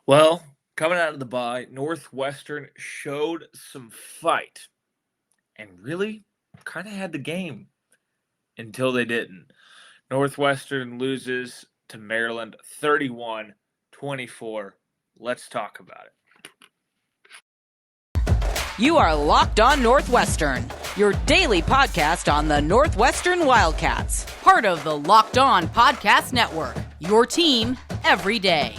Well, coming out of the bye, Northwestern showed some fight and really kind of had the game until they didn't. Northwestern loses to Maryland 31-24. Let's talk about it. You are Locked On Northwestern, your daily podcast on the Northwestern Wildcats, part of the Locked On Podcast Network, your team every day.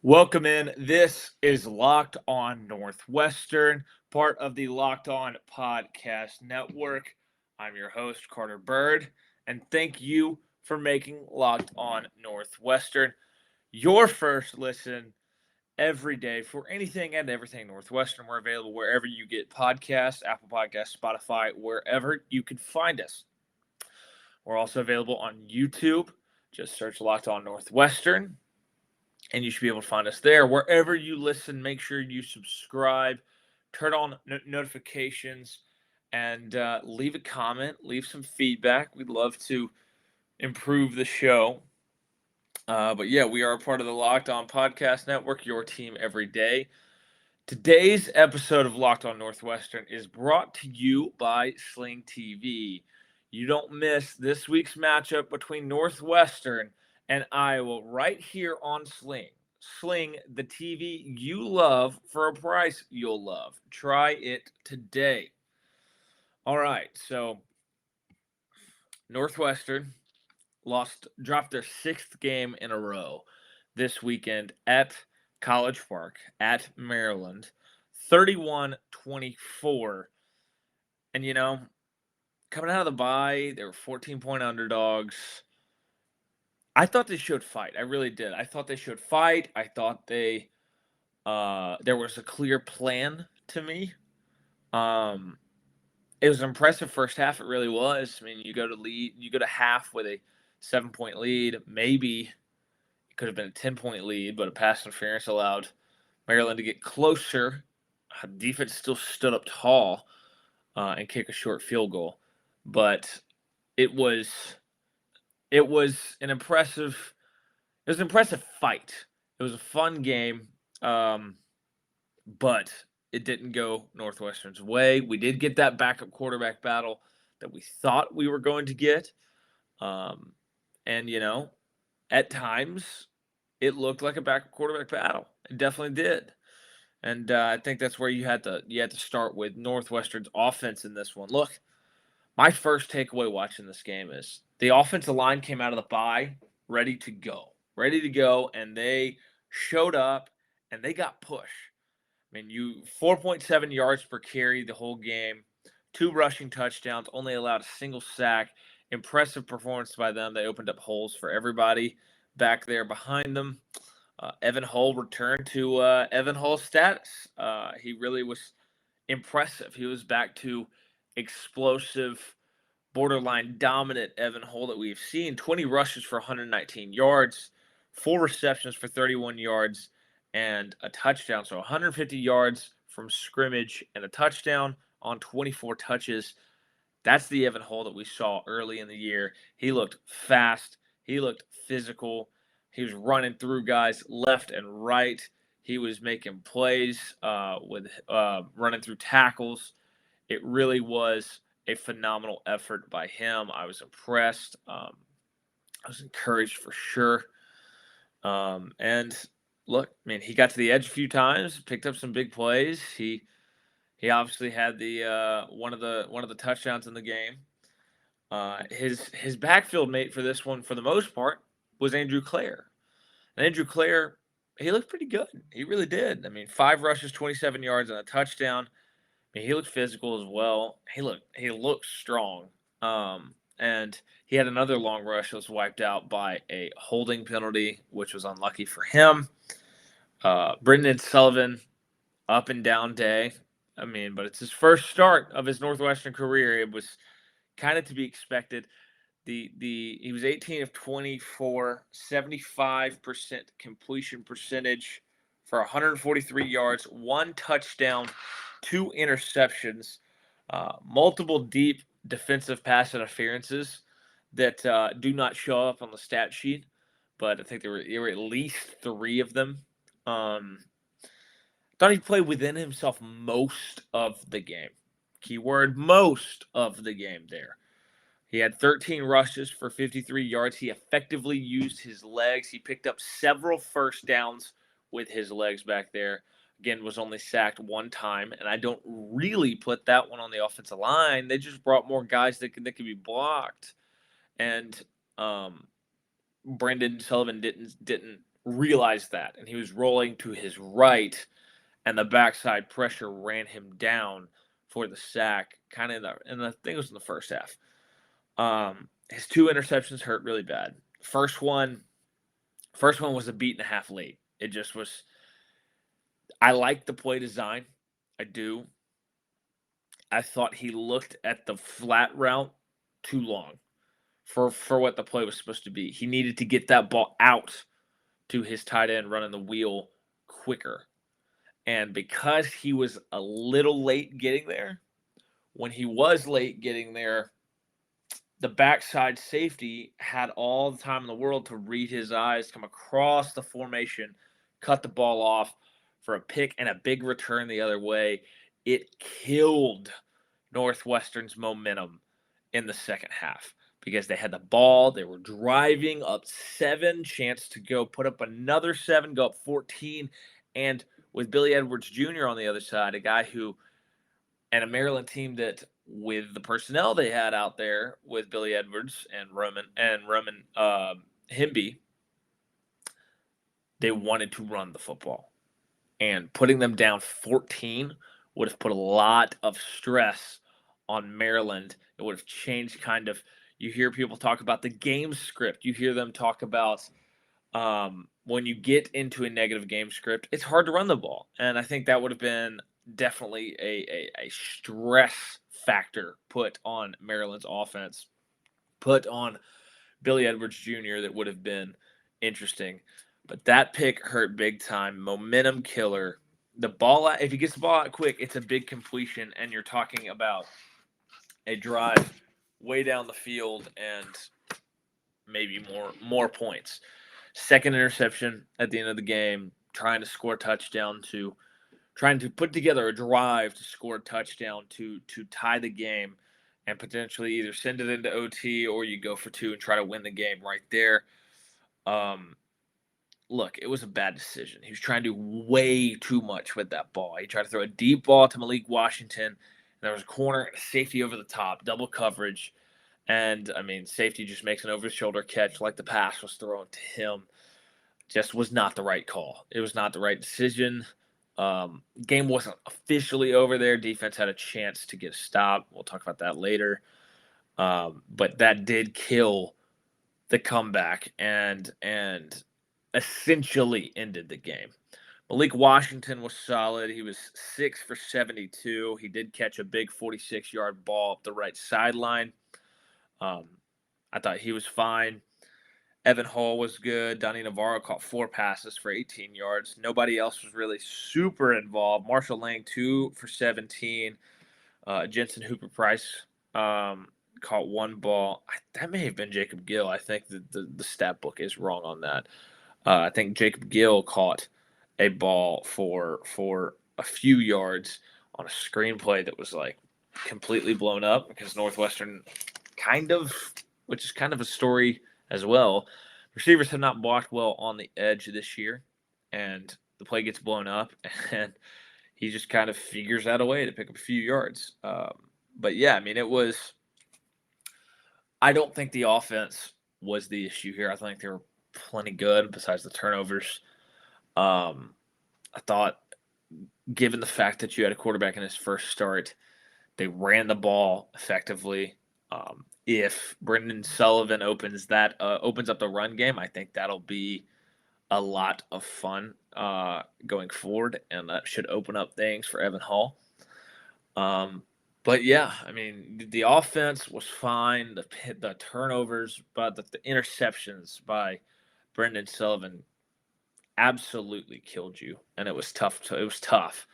Welcome in. This is Locked On Northwestern, part of the Locked On Podcast Network. I'm your host, Carter Bird, and thank you for making Locked On Northwestern your first listen every day for anything and everything Northwestern. We're available wherever you get podcasts, Apple Podcasts, Spotify, wherever you can find us. We're also available on YouTube. Just search Locked On Northwestern, and you should be able to find us there. Wherever you listen, make sure you subscribe, turn on notifications, and leave a comment, leave some feedback. We'd love to improve the show. But yeah, we are a part of the Locked On Podcast Network, your team every day. Today's episode of Locked On Northwestern is brought to you by Sling TV. You don't miss this week's matchup between Northwestern and Iowa right here on Sling. Sling, the TV you love for a price you'll love. Try it today. All right, so Northwestern dropped their sixth game in a row this weekend at College Park at Maryland, 31-24. And, coming out of the bye, they were 14-point underdogs. I thought they showed fight. I really did. I thought they showed fight. I thought there was a clear plan to me. It was an impressive first half. It really was. I mean, you go to half with a 7-point lead. Maybe it could have been a 10-point lead, but a pass interference allowed Maryland to get closer. Defense still stood up tall and kick a short field goal. But it was an impressive fight. It was a fun game, but it didn't go Northwestern's way. We did get that backup quarterback battle that we thought we were going to get. And, at times it looked like a backup quarterback battle. It definitely did. And I think that's where you had to start with Northwestern's offense in this one. Look, my first takeaway watching this game is the offensive line came out of the bye ready to go, and they showed up and they got push. I mean, 4.7 yards per carry the whole game, 2 rushing touchdowns, only allowed a single sack. Impressive performance by them. They opened up holes for everybody back there behind them. Evan Hull returned to Evan Hull status. He really was impressive. He was back to explosive, borderline dominant Evan Hull that we've seen. 20 rushes for 119 yards, 4 receptions for 31 yards, and a touchdown. So 150 yards from scrimmage and a touchdown on 24 touches. That's the Evan Hull that we saw early in the year. He looked fast. He looked physical. He was running through guys left and right. He was making plays with running through tackles. It really was a phenomenal effort by him. I was impressed. I was encouraged for sure. And look, I mean, he got to the edge a few times, picked up some big plays. He obviously had the one of the touchdowns in the game. His backfield mate for this one, for the most part, was Andrew Clare. And Andrew Clare, he looked pretty good. He really did. I mean, 5 rushes, 27 yards, and a touchdown. I mean, he looked physical as well. He looked strong. And he had another long rush that was wiped out by a holding penalty, which was unlucky for him. Brendan Sullivan, up and down day. I mean, but it's his first start of his Northwestern career. It was kind of to be expected. He was 18 of 24, 75% completion percentage for 143 yards, 1 touchdown, 2 interceptions, multiple deep defensive pass interferences that do not show up on the stat sheet, but I think there were at least 3 of them. Thought he played within himself most of the game. Keyword most of the game there. He had 13 rushes for 53 yards. He effectively used his legs. He picked up several first downs with his legs back there. Again, was only sacked 1 time, and I don't really put that one on the offensive line. They just brought more guys that could be blocked, and Brendan Sullivan didn't realize that, and he was rolling to his right, and the backside pressure ran him down for the sack. Kind of and I think it was in the first half. His 2 interceptions hurt really bad. First one was a beat and a half late. It just was. I like the play design. I do. I thought he looked at the flat route too long for what the play was supposed to be. He needed to get that ball out to his tight end running the wheel quicker. And because he was a little late getting there, when he was late getting there, the backside safety had all the time in the world to read his eyes, come across the formation, cut the ball off for a pick and a big return the other way. It killed Northwestern's momentum in the second half because they had the ball. They were driving up 7, chance to go put up another 7, go up 14. And with Billy Edwards Jr. on the other side, a guy who, and a Maryland team that, with the personnel they had out there with Billy Edwards and Roman Himby, they wanted to run the football. And putting them down 14 would have put a lot of stress on Maryland. It would have changed kind of, you hear people talk about the game script. You hear them talk about when you get into a negative game script, it's hard to run the ball. And I think that would have been definitely a stress factor put on Maryland's offense, put on Billy Edwards Jr. that would have been interesting. But that pick hurt big time. Momentum killer. The ball, if he gets the ball out quick, it's a big completion, and you're talking about a drive way down the field and maybe more points. Second interception at the end of the game, trying to score a touchdown trying to put together a drive to score a touchdown to tie the game and potentially either send it into OT or you go for 2 and try to win the game right there. Look, it was a bad decision. He was trying to do way too much with that ball. He tried to throw a deep ball to Malik Washington, and there was a corner, safety over the top, double coverage. And, I mean, safety just makes an over-the-shoulder catch like the pass was thrown to him. Just was not the right call. It was not the right decision. Game wasn't officially over there. Defense had a chance to get a stop. We'll talk about that later. But that did kill the comeback and essentially ended the game. Malik Washington was solid. He was 6 for 72. He did catch a big 46-yard ball up the right sideline. I thought he was fine. Evan Hall was good. Donnie Navarro caught 4 passes for 18 yards. Nobody else was really super involved. Marshall Lang, 2 for 17. Jensen Hooper-Price caught 1 ball. That may have been Jacob Gill. I think the stat book is wrong on that. I think Jacob Gill caught a ball for a few yards on a screenplay that was like completely blown up because Northwestern which is kind of a story as well. Receivers have not blocked well on the edge this year, and the play gets blown up, and he just kind of figures out a way to pick up a few yards. But yeah, I mean, I don't think the offense was the issue here. I think they were plenty good besides the turnovers. I thought, given the fact that you had a quarterback in his first start, they ran the ball effectively. If Brendan Sullivan opens up the run game, I think that'll be a lot of fun going forward, and that should open up things for Evan Hall. But yeah, I mean, the offense was fine. The turnovers, but the interceptions by Brendan Sullivan absolutely killed you, and it was tough. It was tough.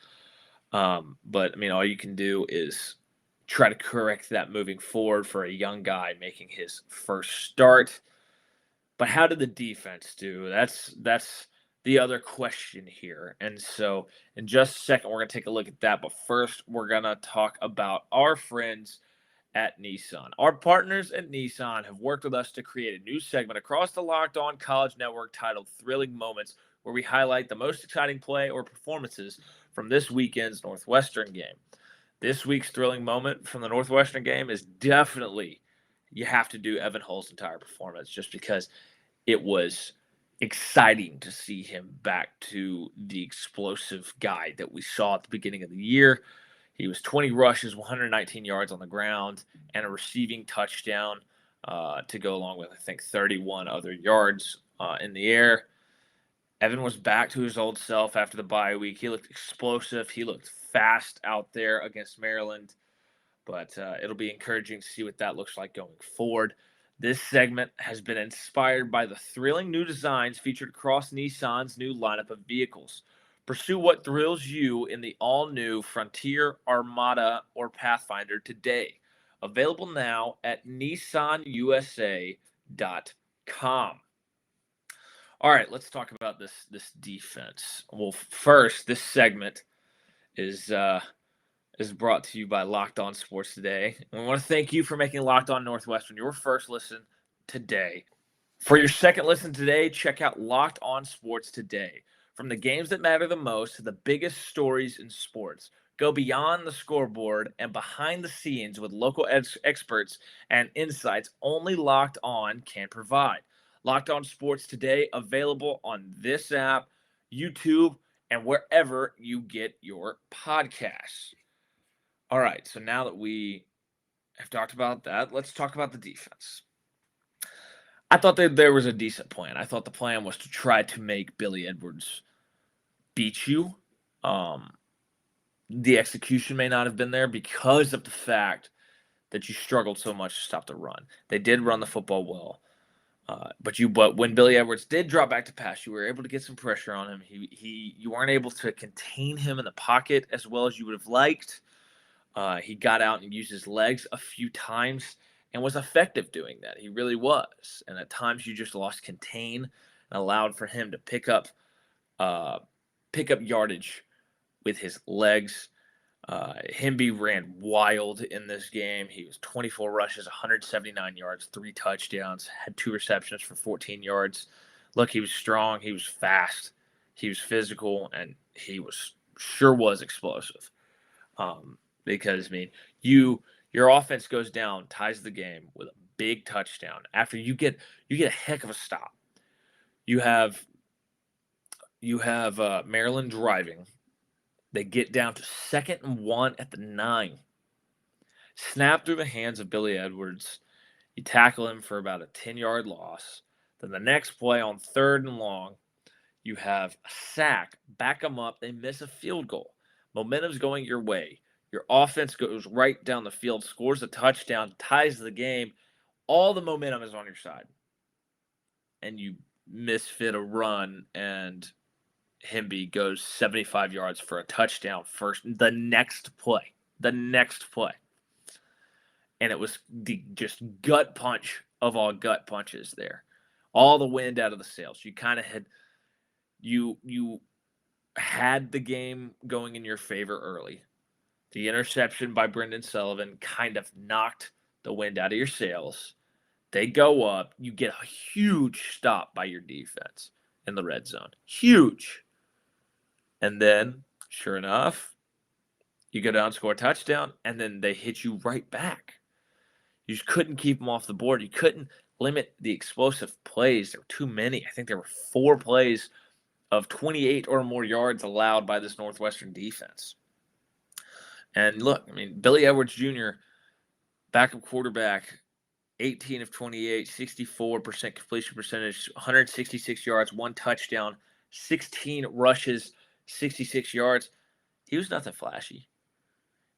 But, I mean, all you can do is try to correct that moving forward for a young guy making his first start. But how did the defense do? That's the other question here. And so in just a second, we're going to take a look at that. But first, we're going to talk about our friends at Nissan. Our partners at Nissan have worked with us to create a new segment across the Locked On College Network titled Thrilling Moments, where we highlight the most exciting play or performances from this weekend's Northwestern game. This week's thrilling moment from the Northwestern game is definitely, you have to do Evan Hull's entire performance, just because it was exciting to see him back to the explosive guy that we saw at the beginning of the year. He was 20 rushes, 119 yards on the ground, and a receiving touchdown to go along with, I think, 31 other yards in the air. Evan was back to his old self after the bye week. He looked explosive. He looked fast out there against Maryland. But it'll be encouraging to see what that looks like going forward. This segment has been inspired by the thrilling new designs featured across Nissan's new lineup of vehicles. Pursue what thrills you in the all-new Frontier, Armada, or Pathfinder today. Available now at nissanusa.com. All right, let's talk about this defense. Well, first, this segment is brought to you by Locked On Sports Today. And we want to thank you for making Locked On Northwestern your first listen today. For your second listen today, check out Locked On Sports Today. From the games that matter the most to the biggest stories in sports, go beyond the scoreboard and behind the scenes with local experts and insights only Locked On can provide. Locked On Sports Today, available on this app, YouTube, and wherever you get your podcasts. All right, so now that we have talked about that, let's talk about the defense. I thought that there was a decent plan. I thought the plan was to try to make Billy Edwards beat you. The execution may not have been there because of the fact that you struggled so much to stop the run. They did run the football well. But when Billy Edwards did drop back to pass, you were able to get some pressure on him. You weren't able to contain him in the pocket as well as you would have liked. He got out and used his legs a few times and was effective doing that. He really was. And at times you just lost contain and allowed for him to pick up yardage with his legs. Himby ran wild in this game. He was 24 rushes, 179 yards, 3 touchdowns, had 2 receptions for 14 yards. Look, he was strong. He was fast. He was physical, and he sure was explosive. Because, I mean, your offense goes down, ties the game with a big touchdown. After you get a heck of a stop. You have Maryland driving. They get down to 2nd and 1 at the 9. Snap through the hands of Billy Edwards. You tackle him for about a 10-yard loss. Then the next play on 3rd and long, you have a sack, back them up, they miss a field goal. Momentum's going your way. Your offense goes right down the field, scores a touchdown, ties the game. All the momentum is on your side. And you misfit a run, and Himby goes 75 yards for a touchdown the next play. And it was the just gut punch of all gut punches there. All the wind out of the sails. You kind of had the game going in your favor early. The interception by Brendan Sullivan kind of knocked the wind out of your sails. They go up. You get a huge stop by your defense in the red zone. Huge. And then, sure enough, you go down, score a touchdown, and then they hit you right back. You just couldn't keep them off the board. You couldn't limit the explosive plays. There were too many. I think there were 4 plays of 28 or more yards allowed by this Northwestern defense. And look, I mean, Billy Edwards Jr., backup quarterback, 18 of 28, 64% completion percentage, 166 yards, 1 touchdown, 16 rushes, 66 yards. He was nothing flashy.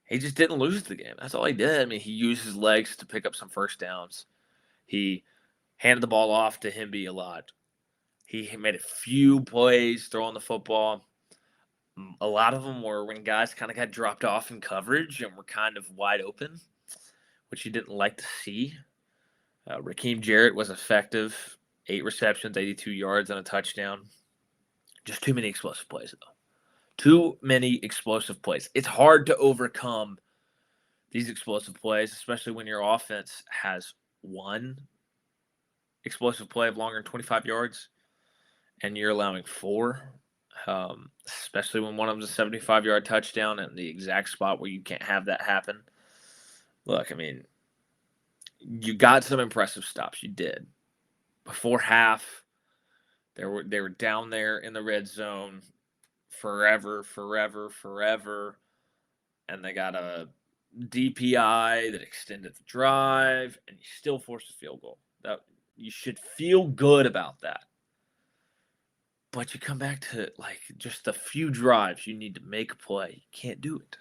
He just didn't lose the game. That's all he did. I mean, he used his legs to pick up some first downs. He handed the ball off to Himby a lot. He made a few plays throwing the football. A lot of them were when guys kind of got dropped off in coverage and were kind of wide open, which you didn't like to see. Raheem Jarrett was effective, 8 receptions, 82 yards, and a touchdown. Just too many explosive plays, though. Too many explosive plays. It's hard to overcome these explosive plays, especially when your offense has one explosive play of longer than 25 yards and you're allowing 4, especially when one of them's a 75-yard touchdown and the exact spot where you can't have that happen. Look, I mean, you got some impressive stops. You did. Before half, they were down there in the red zone forever, and they got a DPI that extended the drive, and you still forced a field goal. That you should feel good about that. But you come back to like just a few drives, you need to make a play. You can't do it.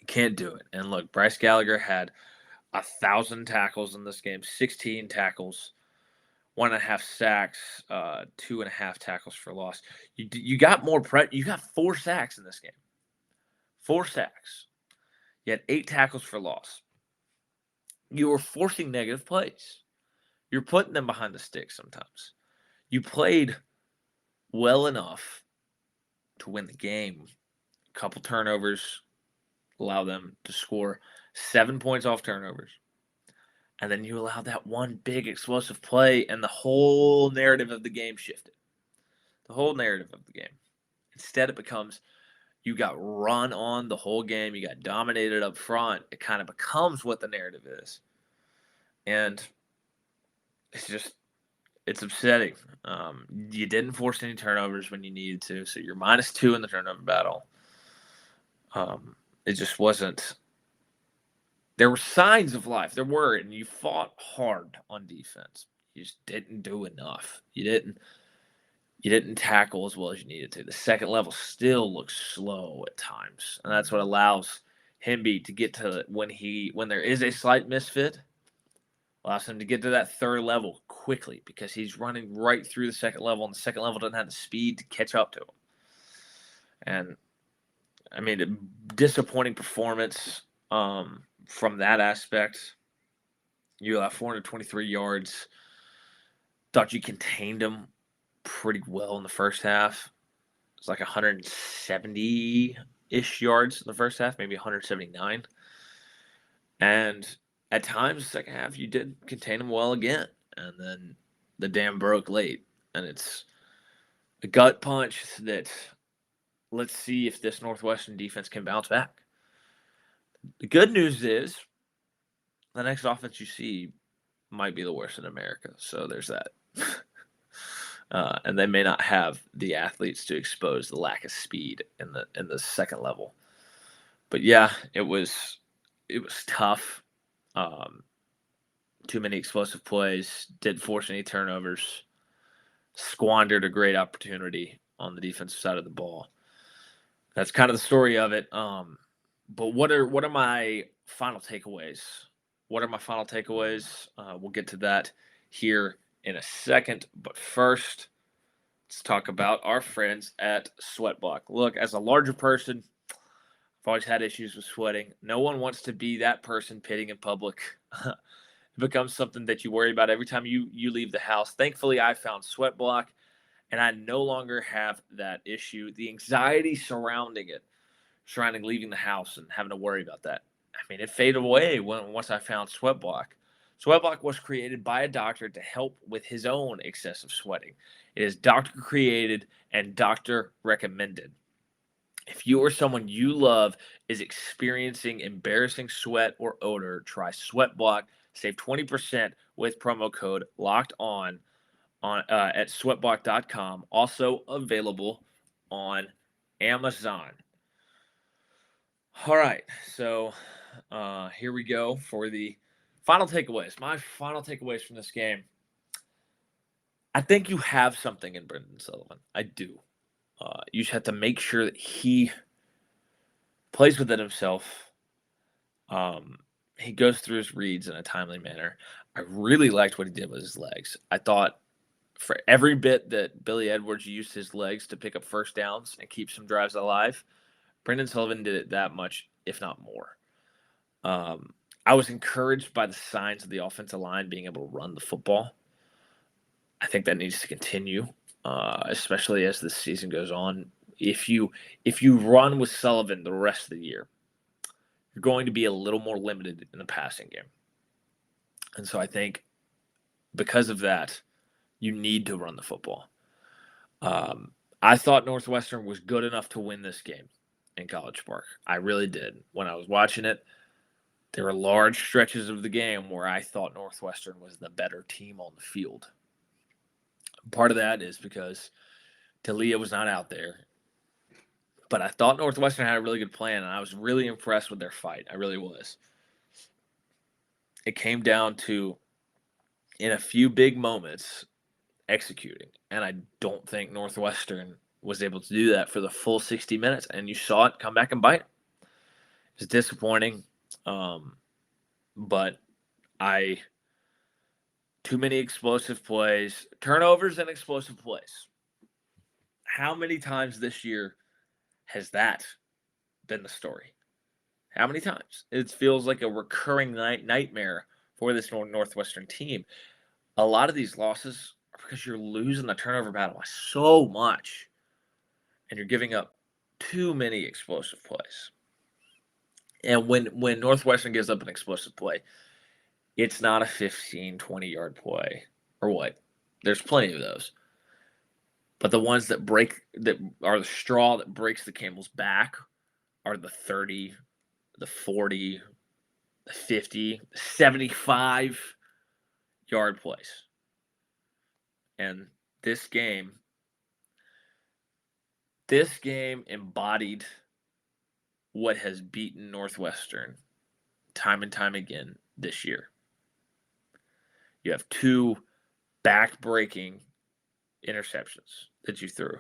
You can't do it. And look, Bryce Gallagher had 1,000 tackles in this game, 16 tackles, 1.5 sacks, 2.5 tackles for loss. You got more you got 4 sacks in this game. 4 sacks. You had 8 tackles for loss. You were forcing negative plays. You're putting them behind the sticks sometimes. You played well enough to win the game. A couple turnovers allow them to score 7 points off turnovers. And then you allow that one big explosive play, and the whole narrative of the game shifted. The whole narrative of the game. Instead, it becomes you got run on the whole game. You got dominated up front. It kind of becomes what the narrative is. And it's upsetting. You didn't force any turnovers when you needed to, so you're -2 in the turnover battle. It just wasn't. There were signs of life. There were, and you fought hard on defense. You just didn't do enough. You didn't tackle as well as you needed to. The second level still looks slow at times, and that's what allows Hemby to get to when there is a slight misfit. Allows him to get to that third level quickly because he's running right through the second level, and the second level doesn't have the speed to catch up to him. And I mean, a disappointing performance from that aspect. You have 423 yards. Thought you contained him pretty well in the first half. It's like 170-ish yards in the first half, maybe 179. And at times, second half, you did contain them well again. And then the dam broke late. And it's a gut punch that let's see if this Northwestern defense can bounce back. The good news is the next offense you see might be the worst in America. So there's that. And they may not have the athletes to expose the lack of speed in the second level. But yeah, it was tough. Too many explosive plays, didn't force any turnovers, squandered a great opportunity on the defensive side of the ball. That's kind of the story of it. But what are my final takeaways? We'll get to that here in a second. But first, let's talk about our friends at Sweatblock. Look, as a larger person, I've always had issues with sweating. No one wants to be that person pitting in public. It becomes something that you worry about every time you leave the house. Thankfully, I found Sweatblock, and I no longer have that issue. The anxiety surrounding leaving the house and having to worry about that. I mean, it faded away once I found Sweatblock. Sweatblock was created by a doctor to help with his own excessive sweating. It is doctor created and doctor recommended. If you or someone you love is experiencing embarrassing sweat or odor, try Sweatblock. Save 20% with promo code LOCKEDON at sweatblock.com. Also available on Amazon. All right, so here we go for the final takeaways. My final takeaways from this game. I think you have something in Brendan Sullivan. I do. You just have to make sure that he plays within himself. He goes through his reads in a timely manner. I really liked what he did with his legs. I thought for every bit that Billy Edwards used his legs to pick up first downs and keep some drives alive, Brendan Sullivan did it that much, if not more. I was encouraged by the signs of the offensive line being able to run the football. I think that needs to continue, especially as the season goes on. If you run with Sullivan the rest of the year, you're going to be a little more limited in the passing game. And so I think because of that, you need to run the football. I thought Northwestern was good enough to win this game in College Park. I really did. When I was watching it, there were large stretches of the game where I thought Northwestern was the better team on the field. Part of that is because Talia was not out there. But I thought Northwestern had a really good plan, and I was really impressed with their fight. I really was. It came down to, in a few big moments, executing. And I don't think Northwestern was able to do that for the full 60 minutes, and you saw it come back and bite. It's disappointing, but too many explosive plays, turnovers and explosive plays. How many times this year has that been the story? How many times? It feels like a recurring nightmare for this Northwestern team. A lot of these losses are because you're losing the turnover battle by so much, and you're giving up too many explosive plays. And when Northwestern gives up an explosive play, it's not a 15, 20-yard play or what. There's plenty of those. But the ones that are the straw that breaks the camel's back are the 30, the 40, the 50, the 75-yard plays. And this game embodied what has beaten Northwestern time and time again this year. You have two back-breaking interceptions that you threw.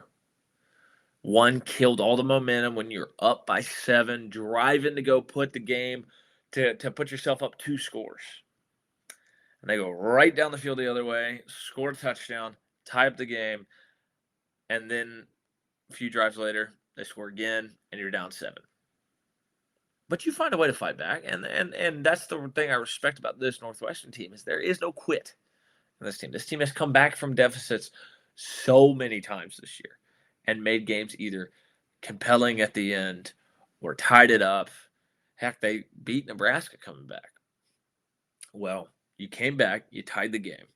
One killed all the momentum when you're up by 7, driving to go put the game to put yourself up 2 scores. And they go right down the field the other way, score a touchdown, tie up the game, and then a few drives later, they score again, and you're down 7. But you find a way to fight back, and that's the thing I respect about this Northwestern team is there is no quit in this team. This team has come back from deficits so many times this year and made games either compelling at the end or tied it up. Heck, they beat Nebraska coming back. Well, you came back, you tied the game.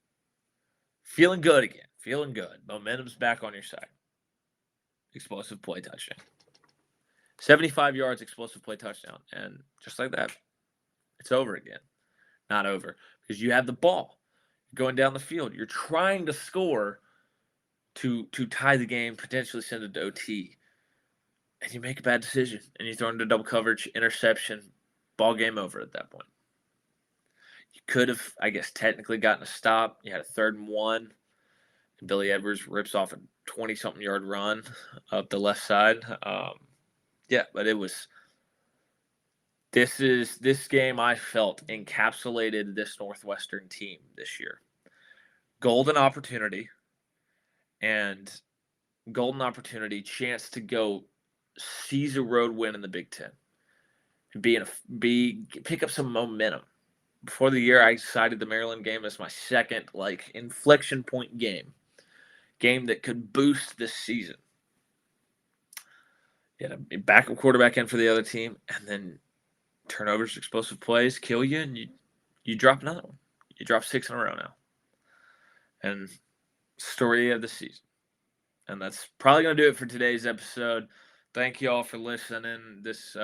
Feeling good again, feeling good. Momentum's back on your side. Explosive play touchdown. 75 yards, explosive play touchdown. And just like that, it's over again. Not over because you have the ball going down the field. You're trying to score to tie the game, potentially send it to OT. And you make a bad decision. And you throw into double coverage, interception, ball game over at that point. You could have, I guess, technically gotten a stop. You had a 3rd and 1. And Billy Edwards rips off a 20-something yard run up the left side. Yeah, but it was – this game I felt encapsulated this Northwestern team this year. Golden opportunity chance to go seize a road win in the Big Ten. Pick up some momentum. Before the year, I cited the Maryland game as my second inflection point game that could boost this season. You had a backup quarterback in for the other team, and then turnovers, explosive plays kill you, and you drop another one. You drop 6 in a row now. And story of the season. And that's probably going to do it for today's episode. Thank you all for listening. This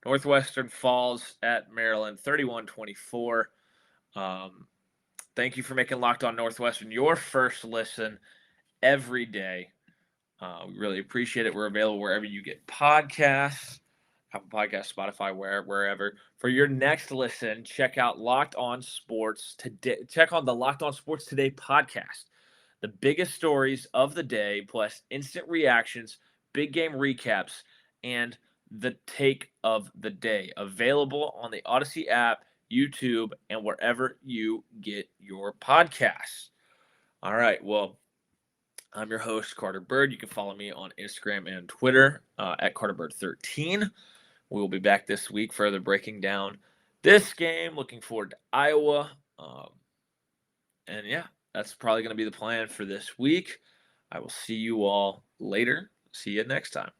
Northwestern falls at Maryland 31-24. Thank you for making Locked On Northwestern your first listen every day. We really appreciate it. We're available wherever you get podcasts, Apple Podcasts, Spotify, wherever. For your next listen, check out Locked On Sports Today. Check on the Locked On Sports Today podcast. The biggest stories of the day, plus instant reactions, big game recaps, and the take of the day. Available on the Odyssey app, YouTube, and wherever you get your podcasts. All right, well, I'm your host, Carter Bird. You can follow me on Instagram and Twitter at CarterBird13. We will be back this week further breaking down this game. Looking forward to Iowa. And yeah, that's probably going to be the plan for this week. I will see you all later. See you next time.